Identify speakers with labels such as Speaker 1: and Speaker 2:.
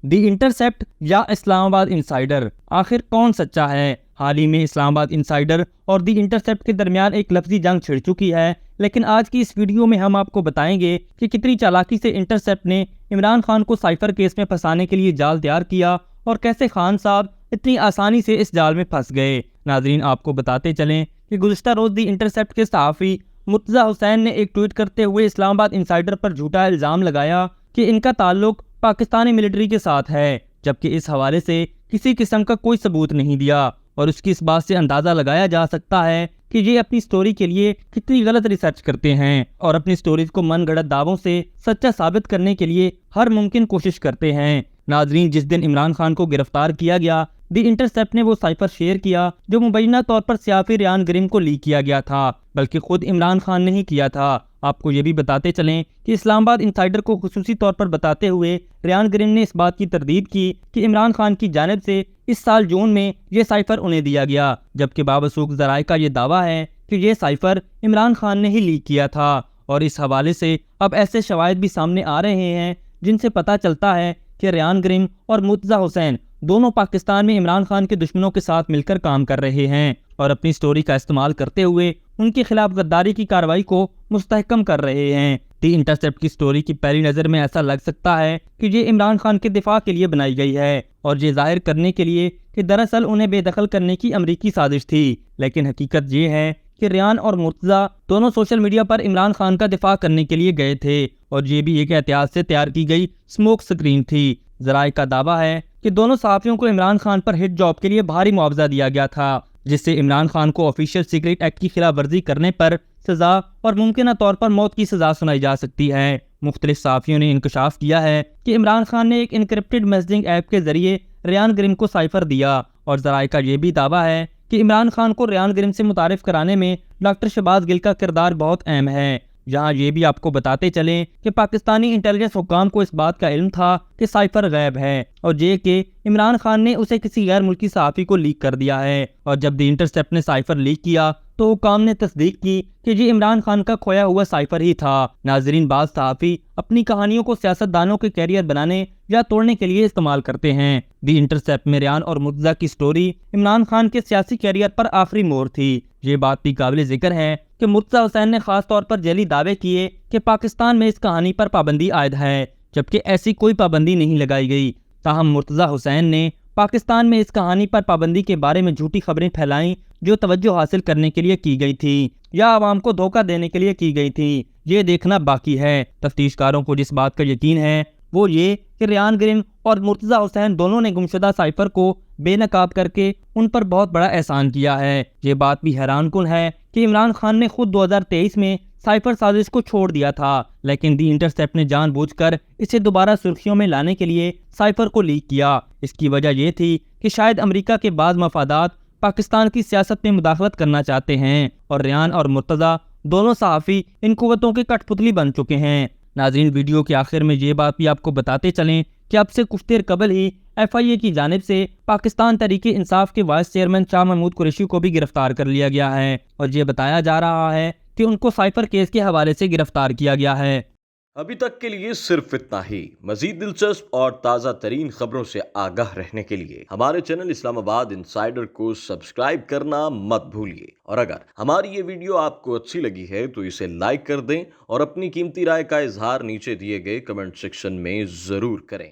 Speaker 1: دی intercept یا اسلام آباد insider, آخر کون سچا ہے؟ حال ہی میں اسلام آباد انسائیڈر اور دی انٹرسیپٹ کے درمیان ایک لفظی جنگ چھڑ چکی ہے، لیکن آج کی اس ویڈیو میں ہم آپ کو بتائیں گے کہ کتنی چالاکی سے انٹرسیپٹ نے عمران خان کو سائفر کیس میں پھنسانے کے لیے جال تیار کیا اور کیسے خان صاحب اتنی آسانی سے اس جال میں پھنس گئے۔ ناظرین، آپ کو بتاتے چلیں کہ گزشتہ روز دی انٹرسیپٹ کے صحافی مرتضی حسین نے ایک ٹویٹ کرتے ہوئے اسلام آباد انسائیڈر پر جھوٹا الزام لگایا کہ ان کا تعلق پاکستانی ملٹری کے ساتھ ہے، جبکہ اس حوالے سے کسی قسم کا کوئی ثبوت نہیں دیا، اور اس کی اس بات سے اندازہ لگایا جا سکتا ہے کہ یہ اپنی سٹوری کے لیے کتنی غلط ریسرچ کرتے ہیں اور اپنی سٹوریز کو من گھڑت دعووں سے سچا ثابت کرنے کے لیے ہر ممکن کوشش کرتے ہیں۔ ناظرین، جس دن عمران خان کو گرفتار کیا گیا، دی انٹرسیپٹ نے وہ سائفر شیئر کیا جو مبینہ طور پر صحافی ریان گریم کو لیک کیا گیا تھا، بلکہ خود عمران خان نے ہی کیا تھا۔ آپ کو یہ بھی بتاتے چلیں کہ اسلام آباد انسائیڈر کو خصوصی طور پر بتاتے ہوئے ریان گریم نے اس بات کی تردید کی کہ عمران خان کی جانب سے اس سال جون میں یہ سائفر انہیں دیا گیا، جبکہ بابسوخ ذرائع کا یہ دعویٰ ہے کہ یہ سائفر عمران خان نے ہی لیک کیا تھا، اور اس حوالے سے اب ایسے شواہد بھی سامنے آ رہے ہیں جن سے پتہ چلتا ہے کہ ریان گریم اور مرتضی حسین دونوں پاکستان میں عمران خان کے دشمنوں کے ساتھ مل کر کام کر رہے ہیں اور اپنی سٹوری کا استعمال کرتے ہوئے ان کے خلاف غداری کی کارروائی کو مستحکم کر رہے ہیں۔ دی انٹرسیپٹ کی سٹوری کی پہلی نظر میں ایسا لگ سکتا ہے کہ یہ عمران خان کے دفاع کے لیے بنائی گئی ہے اور یہ ظاہر کرنے کے لیے کہ دراصل انہیں بے دخل کرنے کی امریکی سازش تھی، لیکن حقیقت یہ ہے کہ ریان اور مرتضی دونوں سوشل میڈیا پر عمران خان کا دفاع کرنے کے لیے گئے تھے، اور یہ بھی ایک احتیاط سے تیار کی گئی اسموک سکرین تھی۔ ذرائع کا دعویٰ ہے کہ دونوں صحافیوں کو عمران خان پر ہٹ جاب کے لیے بھاری معاوضہ دیا گیا تھا، جس سے عمران خان کو آفیشیل سیکرٹ ایکٹ کی خلاف ورزی کرنے پر سزا اور ممکنہ طور پر موت کی سزا سنائی جا سکتی ہے۔ مختلف صحافیوں نے انکشاف کیا ہے کہ عمران خان نے ایک انکرپٹڈ میسجنگ ایپ کے ذریعے ریان گریم کو سائفر دیا، اور ذرائع کا یہ بھی دعویٰ ہے کہ عمران خان کو ریان گریم سے متعارف کرانے میں ڈاکٹر شہباز گل کا کردار بہت اہم ہے۔ یہاں یہ بھی آپ کو بتاتے چلیں کہ پاکستانی انٹیلیجنس حکام کو اس بات کا علم تھا کہ سائفر غیب ہے، اور یہ کہ عمران خان نے اسے کسی غیر ملکی صحافی کو لیک کر دیا ہے، اور جب دی انٹرسیپٹ نے سائفر لیک کیا تو حکام نے تصدیق کی کہ یہ عمران خان کا کھویا ہوا سائفر ہی تھا۔ ناظرین، بعض صحافی اپنی کہانیوں کو سیاستدانوں کے کیریئر بنانے یا توڑنے کے لیے استعمال کرتے ہیں۔ دی انٹرسیپٹ میں ریان اور مرتضی کی سٹوری عمران خان کے سیاسی کیریئر پر آخری مور تھی۔ یہ بات بھی قابل ذکر ہے کہ مرتضی حسین نے خاص طور پر جعلی دعوے کیے کہ پاکستان میں اس کہانی پر پابندی عائد ہے، جبکہ ایسی کوئی پابندی نہیں لگائی گئی۔ تاہم مرتضی حسین نے پاکستان میں اس کہانی پر پابندی کے بارے میں جھوٹی خبریں پھیلائیں جو توجہ حاصل کرنے کے لیے کی گئی تھی یا عوام کو دھوکہ دینے کے لیے کی گئی تھی۔ یہ دیکھنا باقی ہے۔ تفتیش کاروں کو جس بات کا یقین ہے وہ یہ کہ ریان گریم اور مرتضی حسین دونوں نے گمشدہ سائفر کو بے نقاب کر کے ان پر بہت بڑا احسان کیا ہے۔ یہ بات بھی حیران کن ہے کہ عمران خان نے خود 2023 میں سائفر سازش کو چھوڑ دیا تھا، لیکن دی انٹرسیپٹ نے جان بوجھ کر اسے دوبارہ سرخیوں میں لانے کے لیے سائفر کو لیک کیا۔ اس کی وجہ یہ تھی کہ شاید امریکہ کے بعض مفادات پاکستان کی سیاست میں مداخلت کرنا چاہتے ہیں، اور ریان اور مرتضی دونوں صحافی ان قوتوں کے کٹ پتلی بن چکے ہیں۔ ناظرین، ویڈیو کے آخر میں یہ بات بھی آپ کو بتاتے چلیں کہ اب سے کچھ دیر قبل ہی ایف آئی اے کی جانب سے پاکستان تحریک انصاف کے وائس چیئرمین شاہ محمود قریشی کو بھی گرفتار کر لیا گیا ہے، اور یہ بتایا جا رہا ہے کہ ان کو سائفر کیس کے حوالے سے گرفتار کیا گیا ہے۔
Speaker 2: ابھی تک کے لیے صرف اتنا ہی۔ مزید دلچسپ اور تازہ ترین خبروں سے آگاہ رہنے کے لیے ہمارے چینل اسلام آباد انسائیڈر کو سبسکرائب کرنا مت بھولیے، اور اگر ہماری یہ ویڈیو آپ کو اچھی لگی ہے تو اسے لائک کر دیں اور اپنی قیمتی رائے کا اظہار نیچے دیے گئے کمنٹ سیکشن میں ضرور کریں۔